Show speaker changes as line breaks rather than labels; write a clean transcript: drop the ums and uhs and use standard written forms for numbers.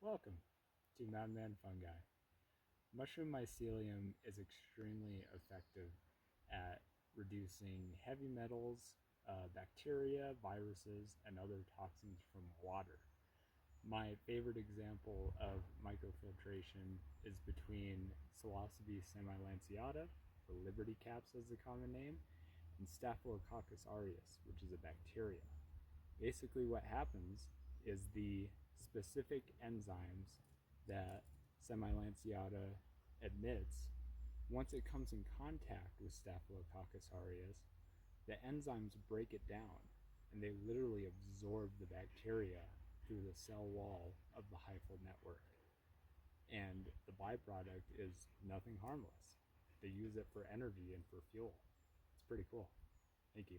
Welcome to Madman Fungi. Mushroom mycelium is extremely effective at reducing heavy metals, bacteria, viruses, and other toxins from water. My favorite example of microfiltration is between Psilocybe semilanceata, or liberty caps as the common name, and Staphylococcus aureus, which is a bacteria. Basically, what happens is the specific enzymes that Semilanceata emits, once it comes in contact with Staphylococcus aureus, the enzymes break it down and they literally absorb the bacteria through the cell wall of the hyphal network. And the byproduct is nothing harmless. They use it for energy and for fuel. It's pretty cool. Thank you.